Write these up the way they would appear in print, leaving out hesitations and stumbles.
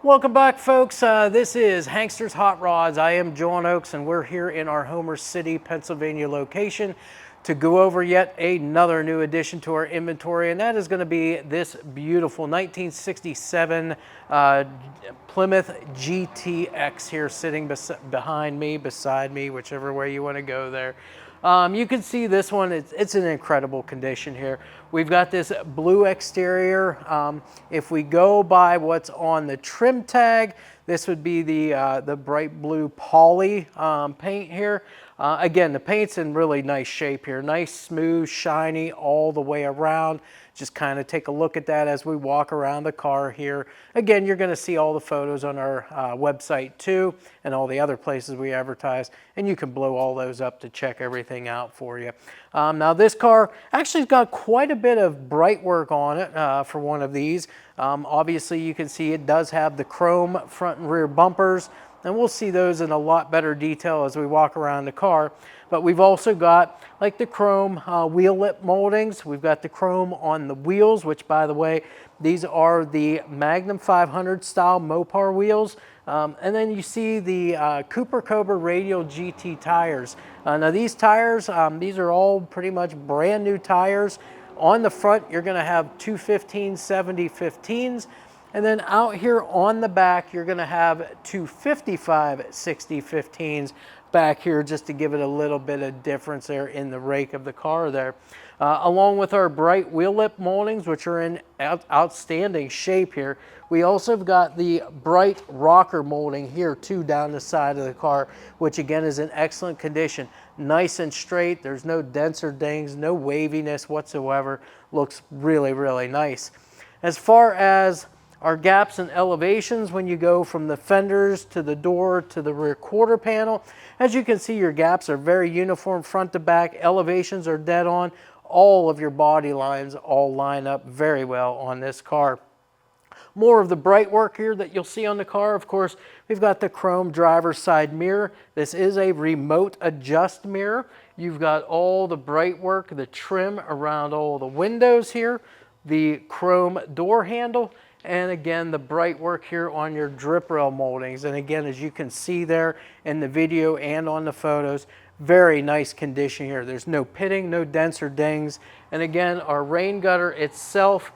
Welcome back, folks. This is Hankster's Hot Rods. I am John Oakes, and we're here in our Homer City, Pennsylvania location to go over yet another new addition to our inventory, and that is going to be this beautiful 1967 Plymouth GTX here sitting behind me, beside me, whichever way you want to go there. You can see this one, it's in incredible condition here. We've got this blue exterior. If we go by what's on the trim tag, this would be the bright blue poly paint here. Again, the paint's in really nice shape here. Nice, smooth, shiny all the way around. Just kind of take a look at that as we walk around the car here. Again, you're going to see all the photos on our website too, and all the other places we advertise, and you can blow all those up to check everything out for you. Now this car actually has got quite a bit of bright work on it for one of these. Obviously you can see it does have the chrome front and rear bumpers, and we'll see those in a lot better detail as we walk around the car. But we've also got like the chrome wheel lip moldings. We've got the chrome on the wheels, which by the way, these are the Magnum 500 style Mopar wheels. And then you see the Cobra Radial GT tires. Now these tires, these are all pretty much brand new tires. On the front, you're gonna have 215/70/15s. And then out here on the back, you're gonna have 255/60/15s back here, just to give it a little bit of difference there in the rake of the car there. Along with our bright wheel lip moldings, which are in outstanding shape here. We also have got the bright rocker molding here too down the side of the car, which again is in excellent condition. Nice and straight, there's no dents or dings, no waviness whatsoever. Looks really, really nice. As far as our gaps and elevations, when you go from the fenders to the door to the rear quarter panel, as you can see, your gaps are very uniform front to back. Elevations are dead on. All of your body lines all line up very well on this car. More of the bright work here that you'll see on the car. Of course, we've got the chrome driver's side mirror. This is a remote adjust mirror. You've got all the bright work, the trim around all the windows here, the chrome door handle, and again, the bright work here on your drip rail moldings. And again, as you can see there in the video and on the photos, very nice condition here. There's no pitting, no dents or dings. And again, our rain gutter itself,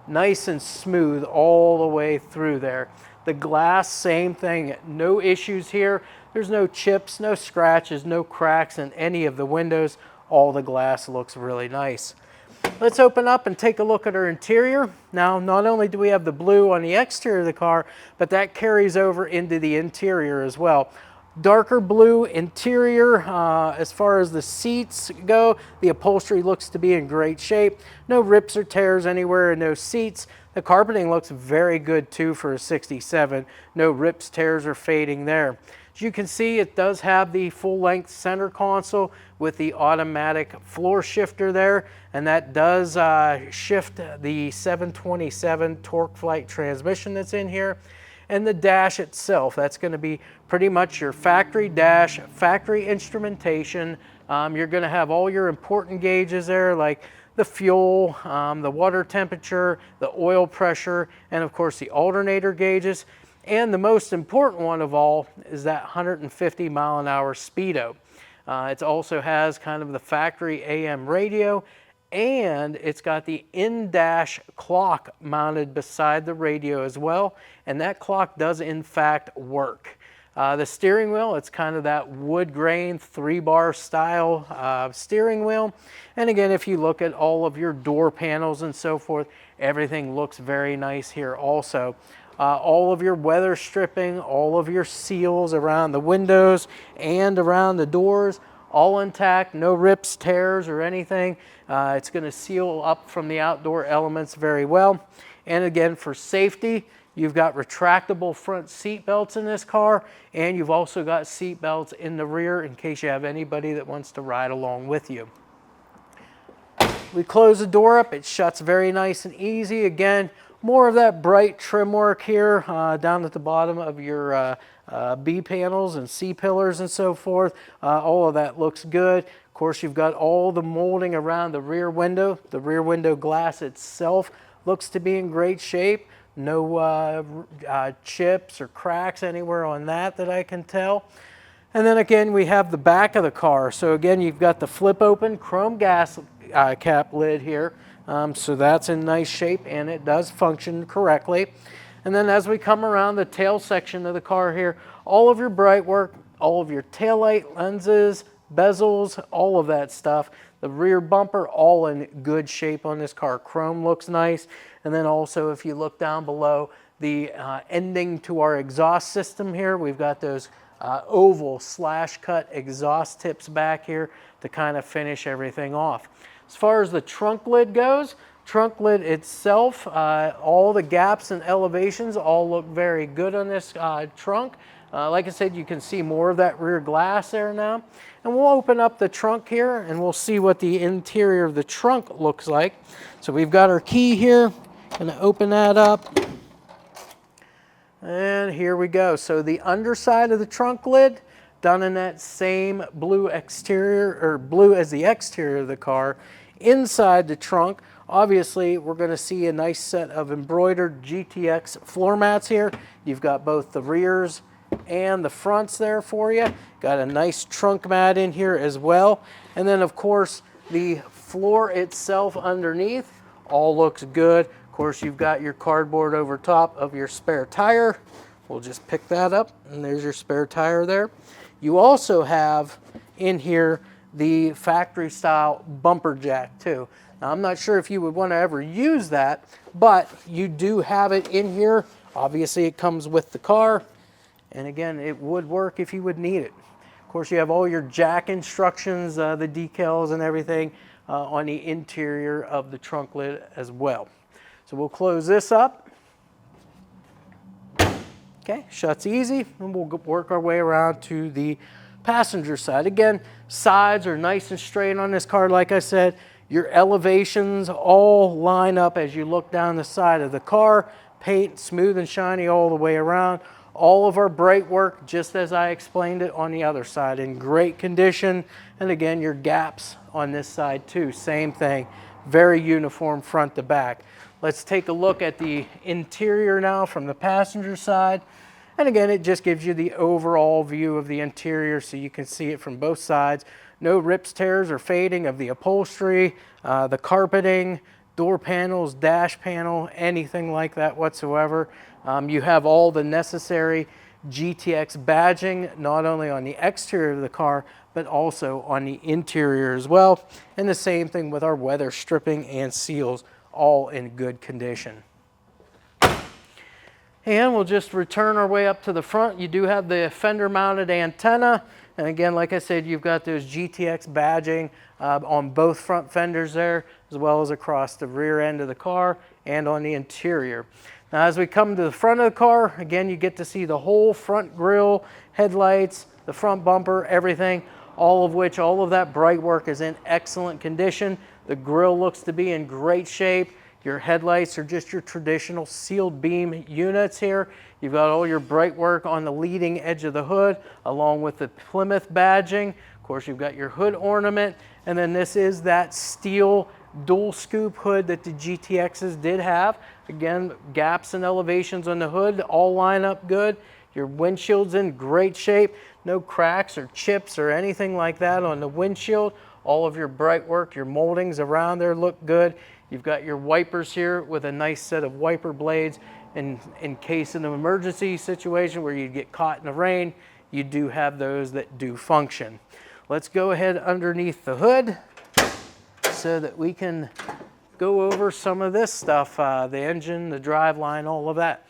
nice and smooth all the way through there. The glass, same thing, no issues here. There's no chips, no scratches, no cracks in any of the windows. All the glass looks really nice. Let's open up and take a look at our interior. Now, not only do we have the blue on the exterior of the car, but that carries over into the interior as well. Darker blue interior. As far as the seats go, the upholstery looks to be in great shape. No rips or tears anywhere in those seats. The carpeting looks very good too for a 67. No rips, tears, or fading there. As you can see, it does have the full-length center console with the automatic floor shifter there, and that does shift the 727 Torqueflite transmission that's in here. And the dash itself, that's going to be pretty much your factory dash, factory instrumentation. You're going to have all your important gauges there, like the fuel, the water temperature, the oil pressure, and of course the alternator gauges. And the most important one of all is that 150 mile an hour speedo. It also has kind of the factory AM radio, and it's got the in-dash clock mounted beside the radio as well, and that clock does in fact work. The steering wheel, it's kind of that wood grain 3-bar style steering wheel. And again, if you look at all of your door panels and so forth, everything looks very nice here also. All of your weather stripping, all of your seals around the windows and around the doors, all intact, no rips, tears, or anything. It's going to seal up from the outdoor elements very well. And again, for safety, you've got retractable front seat belts in this car, and you've also got seat belts in the rear in case you have anybody that wants to ride along with you. We close the door up, it shuts very nice and easy. Again, more of that bright trim work here down at the bottom of your B panels and C pillars and so forth. All of that looks good. Of course, you've got all the molding around the rear window. The rear window glass itself looks to be in great shape. No chips or cracks anywhere on that I can tell. And then again, we have the back of the car. So again, you've got the flip open chrome gas cap lid here. So that's in nice shape and it does function correctly. And then as we come around the tail section of the car here, all of your bright work, all of your taillight lenses, bezels, all of that stuff. The rear bumper, all in good shape on this car. Chrome looks nice. And then also if you look down below, the ending to our exhaust system here, we've got those oval slash cut exhaust tips back here to kind of finish everything off. As far as the trunk lid goes, trunk lid itself, all the gaps and elevations all look very good on this trunk. Like I said, you can see more of that rear glass there now. And we'll open up the trunk here and we'll see what the interior of the trunk looks like. So we've got our key here. Gonna open that up. And here we go. So the underside of the trunk lid, done in that same blue exterior, or blue as the exterior of the car. Inside the trunk, obviously, we're going to see a nice set of embroidered GTX floor mats here. You've got both the rears and the fronts there for you. Got a nice trunk mat in here as well. And then, of course, the floor itself underneath all looks good. Of course, you've got your cardboard over top of your spare tire. We'll just pick that up, and there's your spare tire there. You also have in here the factory style bumper jack too. Now, I'm not sure if you would want to ever use that, but you do have it in here. Obviously, it comes with the car, and again, it would work if you would need it. Of course, you have all your jack instructions, the decals and everything on the interior of the trunk lid as well. So we'll close this up. Okay, shuts easy, and we'll work our way around to the passenger side. Again, sides are nice and straight on this car. Like I said, your elevations all line up as you look down the side of the car. Paint smooth and shiny all the way around. All of our bright work, just as I explained it on the other side, in great condition. And again, your gaps on this side too, same thing. Very uniform front to back. Let's take a look at the interior now from the passenger side. And again, it just gives you the overall view of the interior so you can see it from both sides. No rips, tears, or fading of the upholstery, the carpeting, door panels, dash panel, anything like that whatsoever. You have all the necessary GTX badging, not only on the exterior of the car, but also on the interior as well. And the same thing with our weather stripping and seals, all in good condition. And we'll just return our way up to the front. You do have the fender mounted antenna. And again, like I said, you've got those GTX badging on both front fenders there, as well as across the rear end of the car and on the interior. Now, as we come to the front of the car, again, you get to see the whole front grille, headlights, the front bumper, everything, all of that bright work is in excellent condition. The grille looks to be in great shape. Your headlights are just your traditional sealed beam units here. You've got all your bright work on the leading edge of the hood, along with the Plymouth badging. Of course, you've got your hood ornament, and then this is that steel dual scoop hood that the GTXs did have. Again, gaps and elevations on the hood all line up good. Your windshield's in great shape. No cracks or chips or anything like that on the windshield. All of your bright work, your moldings around there look good. You've got your wipers here with a nice set of wiper blades. In case of an emergency situation where you get caught in the rain, you do have those that do function. Let's go ahead underneath the hood so that we can go over some of this stuff, the engine, the drive line, all of that.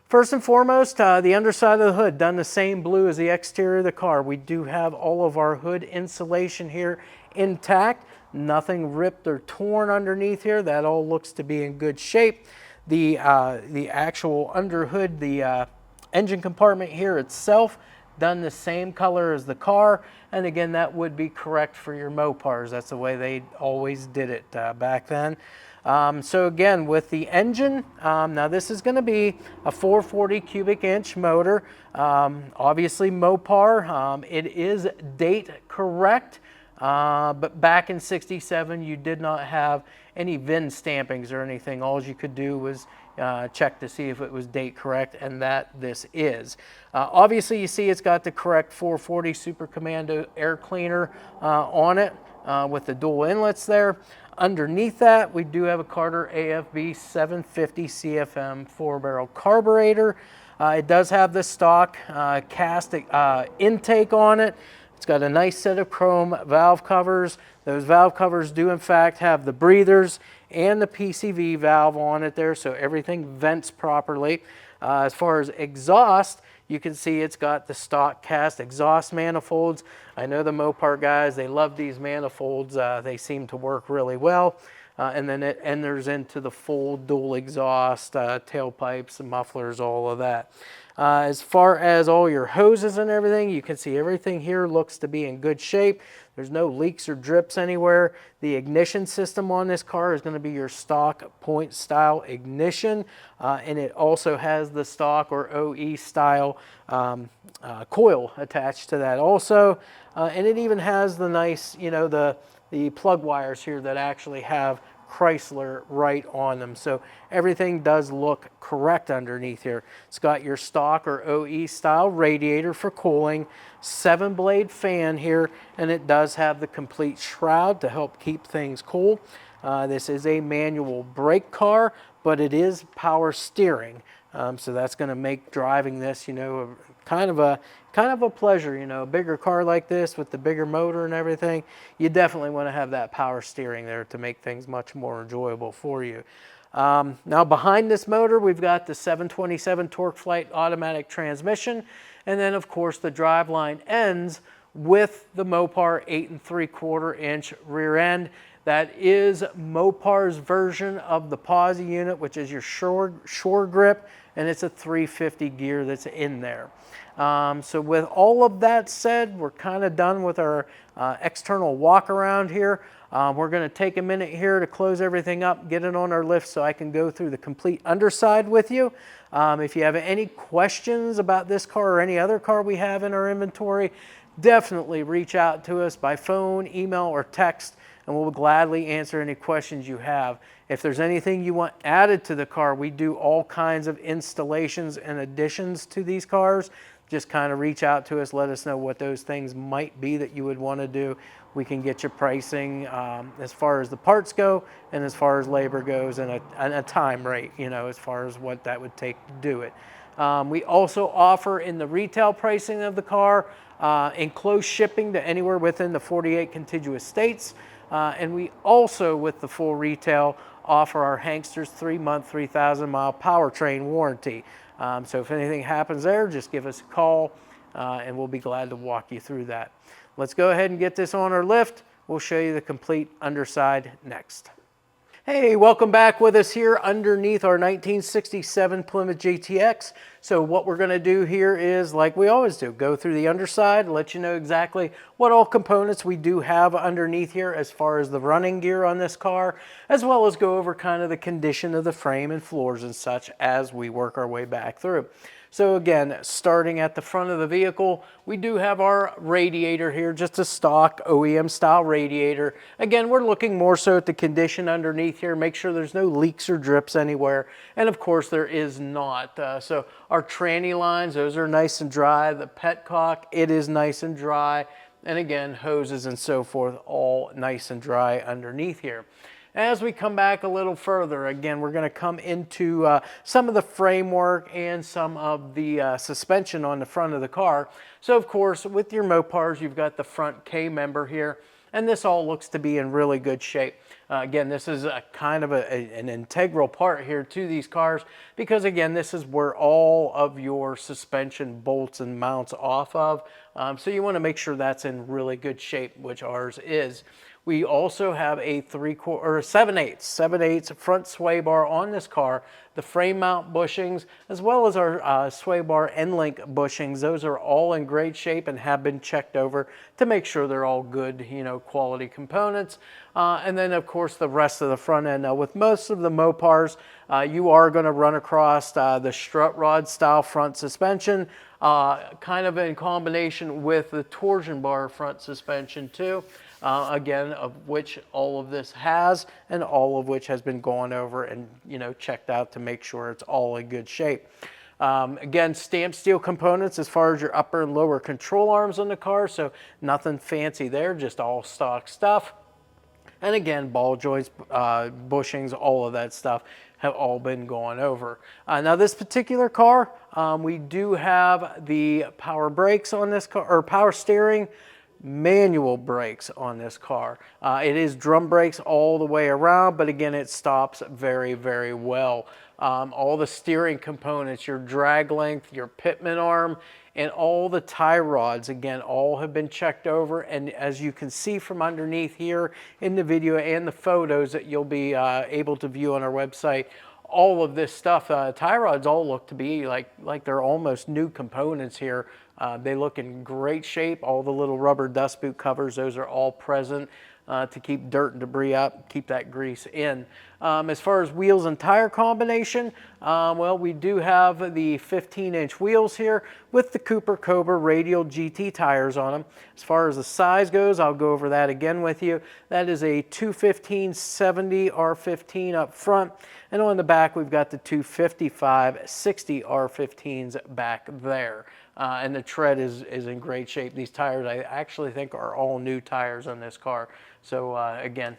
First and foremost, the underside of the hood, done the same blue as the exterior of the car. We do have all of our hood insulation here intact. Nothing ripped or torn underneath here. That all looks to be in good shape. The actual under hood, the engine compartment here itself, done the same color as the car. And again, that would be correct for your Mopars. That's the way they always did it back then. So again, with the engine, now this is going to be a 440 cubic inch motor. Obviously Mopar, it is date correct. But back in '67, you did not have any VIN stampings or anything. All you could do was check to see if it was date correct, and that this is. Obviously, you see it's got the correct 440 Super Commando air cleaner on it with the dual inlets there. Underneath that, we do have a Carter AFB 750 CFM 4-barrel carburetor. It does have the stock cast intake on it. It's got a nice set of chrome valve covers. Those valve covers do in fact have the breathers and the PCV valve on it there, so everything vents properly. As far as exhaust, you can see it's got the stock cast exhaust manifolds. I know the Mopar guys, they love these manifolds. They seem to work really well. And then it enters into the full dual exhaust, tailpipes, and mufflers, all of that. As far as all your hoses and everything, you can see everything here looks to be in good shape. There's no leaks or drips anywhere. The ignition system on this car is going to be your stock point style ignition, and it also has the stock or OE style coil attached to that also. And it even has the nice, you know, the plug wires here that actually have Chrysler right on them. So everything does look correct underneath here. It's got your stock or OE style radiator for cooling, 7-blade fan here, and it does have the complete shroud to help keep things cool. This is a manual brake car, but it is power steering. So that's going to make driving this, you know, kind of a pleasure. You know, a bigger car like this with the bigger motor and everything, you definitely want to have that power steering there to make things much more enjoyable for you. Now behind this motor, we've got the 727 Torqueflite automatic transmission, and then of course the driveline ends with the Mopar 8 3/4 inch rear end. That is Mopar's version of the posi unit, which is your shore grip, and it's a 350 gear that's in there. So with all of that said, we're kind of done with our external walk around here. We're going to take a minute here to close everything up, get it on our lift so I can go through the complete underside with you. If you have any questions about this car or any other car we have in our inventory, definitely reach out to us by phone, email, or text, and we'll gladly answer any questions you have. If there's anything you want added to the car, we do all kinds of installations and additions to these cars. Just kind of reach out to us, let us know what those things might be that you would want to do. We can get you pricing as far as the parts go and as far as labor goes, and a time rate, you know, as far as what that would take to do it. We also offer in the retail pricing of the car enclosed shipping to anywhere within the 48 contiguous states. And we also, with the full retail, offer our Hanksters 3-month, 3,000-mile powertrain warranty. So if anything happens there, just give us a call and we'll be glad to walk you through that. Let's go ahead and get this on our lift. We'll show you the complete underside next. Hey, welcome back with us here underneath our 1967 Plymouth GTX. So what we're going to do here is, like we always do, go through the underside, let you know exactly what all components we do have underneath here as far as the running gear on this car, as well as go over kind of the condition of the frame and floors and such as we work our way back through. So again, starting at the front of the vehicle, we do have our radiator here, just a stock OEM style radiator. Again, we're looking more so at the condition underneath here, make sure there's no leaks or drips anywhere. And of course there is not. So our tranny lines, those are nice and dry. The petcock, it is nice and dry. And again, hoses and so forth, all nice and dry underneath here. As we come back a little further, again, we're going to come into some of the framework and some of the suspension on the front of the car. So, of course, with your Mopars, you've got the front K-member here, and this all looks to be in really good shape. Again, this is a kind of an integral part here to these cars because, again, this is where all of your suspension bolts and mounts off of. So you want to make sure that's in really good shape, which ours is. We also have a 7/8 front sway bar on this car, the frame mount bushings, as well as our sway bar end link bushings. Those are all in great shape and have been checked over to make sure they're all good, you know, quality components. And then, of course, the rest of the front end. Now, with most of the Mopars, you are going to run across the strut rod style front suspension. kind of in combination with the torsion bar front suspension too. Again, of which all of this has, and all of which has been gone over and, you know, checked out to make sure it's all in good shape. Again, stamped steel components as far as your upper and lower control arms on the car, so nothing fancy there, just all stock stuff. And again, ball joints, bushings, all of that stuff have all been gone over. Now this particular car, we do have the power brakes on this car, or power steering, manual brakes on this car. It is drum brakes all the way around, but again, it stops very, very well. All the steering components, your drag length, your pitman arm, and all the tie rods, again, all have been checked over. And as you can see from underneath here in the video and the photos that you'll be able to view on our website, all of this stuff, tie rods all look to be like they're almost new components here. They look in great shape. All the little rubber dust boot covers, those are all present to keep dirt and debris out, keep that grease in. As far as wheels and tire combination, well, we do have the 15-inch wheels here with the Cobra Radial GT tires on them. As far as the size goes, I'll go over that again with you. That is a 215/70 R15 up front, and on the back we've got the 255/60 R15s back there. And the tread is in great shape. These tires, I actually think, are all new tires on this car. So again,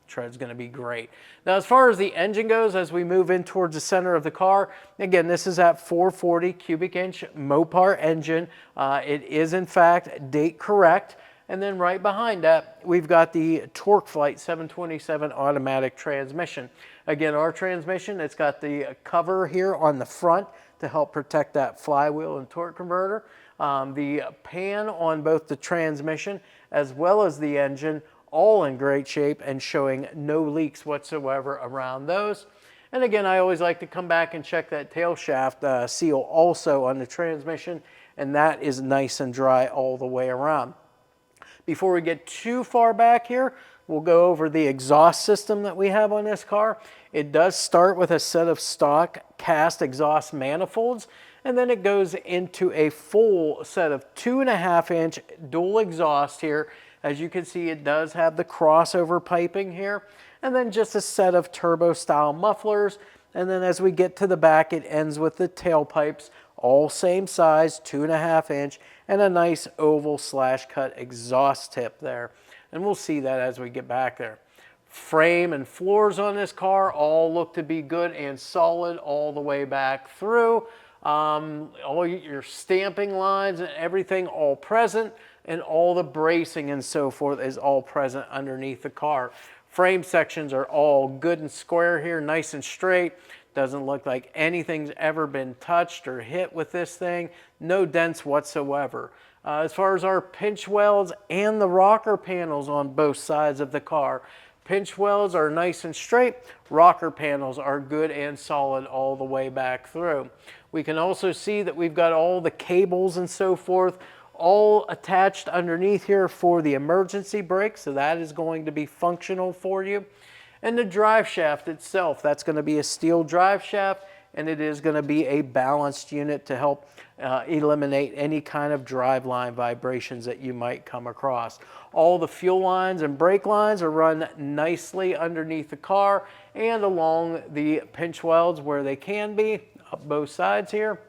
tread's going to be great. Now, as far as the engine goes, as we move in towards the center of the car, again, this is that 440 cubic inch Mopar engine. It is, in fact, date correct. And then right behind that, we've got the Torqueflite 727 automatic transmission. Again, our transmission, it's got the cover here on the front to help protect that flywheel and torque converter. The pan on both the transmission as well as the engine, all in great shape and showing no leaks whatsoever around those. And again, I always like to come back and check that tail shaft seal also on the transmission, and that is nice and dry all the way around. Before we get too far back here, we'll go over the exhaust system that we have on this car. It does start with a set of stock cast exhaust manifolds, and then it goes into a full set of 2.5-inch dual exhaust here. As you can see, it does have the crossover piping here, and then just a set of turbo style mufflers. And then as we get to the back, it ends with the tailpipes, all same size, 2.5-inch, and a nice oval slash cut exhaust tip there. And we'll see that as we get back there. Frame and floors on this car all look to be good and solid all the way back through. All your stamping lines and everything all present, and all the bracing and so forth is all present underneath the car. Frame sections are all good and square here, nice and straight. Doesn't look like anything's ever been touched or hit with this thing. No dents whatsoever. As far as our pinch welds and the rocker panels on both sides of the car, pinch welds are nice and straight. Rocker panels are good and solid all the way back through. We can also see that we've got all the cables and so forth all attached underneath here for the emergency brake, so that is going to be functional for you. And the drive shaft itself, that's going to be a steel drive shaft, and it is going to be a balanced unit to help eliminate any kind of drive line vibrations that you might come across. All the fuel lines and brake lines are run nicely underneath the car and along the pinch welds where they can be, up both sides here,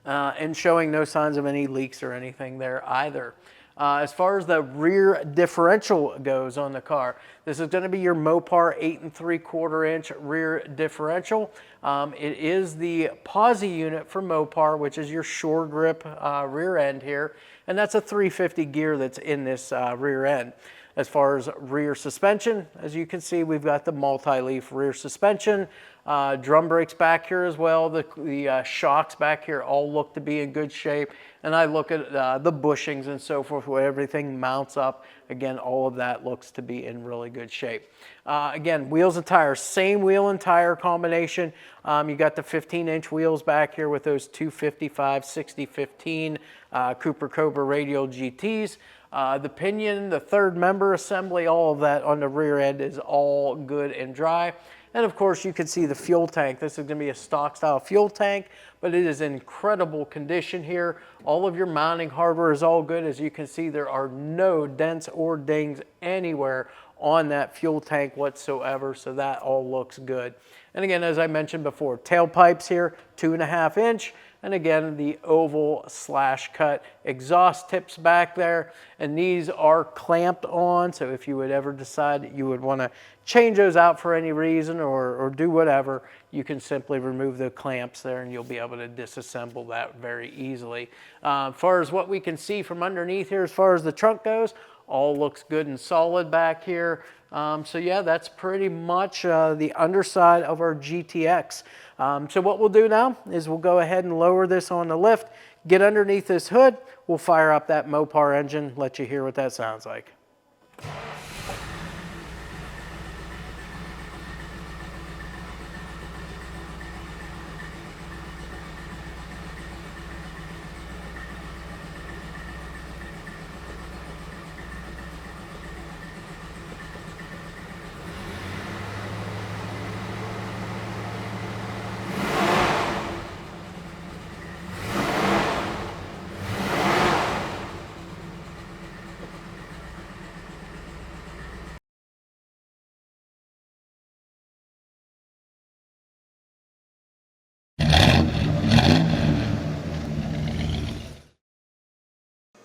and showing no signs of any leaks or anything there either. As far as the rear differential goes on the car, this is going to be your Mopar 8 3/4 inch rear differential. It is the posi unit for Mopar, which is your shore grip rear end here, and that's a 350 gear that's in this rear end. As far as rear suspension, as you can see, we've got the multi-leaf rear suspension. Drum brakes back here as well. The shocks back here all look to be in good shape. And I look at the bushings and so forth, where everything mounts up. Again, all of that looks to be in really good shape. Again, wheels and tires, same wheel and tire combination. You got the 15-inch wheels back here with those 255/60/15 Cobra Radial GTs. The pinion, the third member assembly, all of that on the rear end is all good and dry. And of course, you can see the fuel tank. This is going to be a stock style fuel tank, but it is in incredible condition here. All of your mounting hardware is all good. As you can see, there are no dents or dings anywhere on that fuel tank whatsoever, so that all looks good. And again, as I mentioned before, tailpipes here, 2.5 inch, and again, the oval slash cut exhaust tips back there, and these are clamped on, so if you would ever decide that you would want to change those out for any reason or do whatever, you can simply remove the clamps there and you'll be able to disassemble that very easily. As far as what we can see from underneath here, as far as the trunk goes, all looks good and solid back here. So yeah, that's pretty much the underside of our GTX. So what we'll do now is we'll go ahead and lower this on the lift, get underneath this hood, we'll fire up that Mopar engine, let you hear what that sounds like.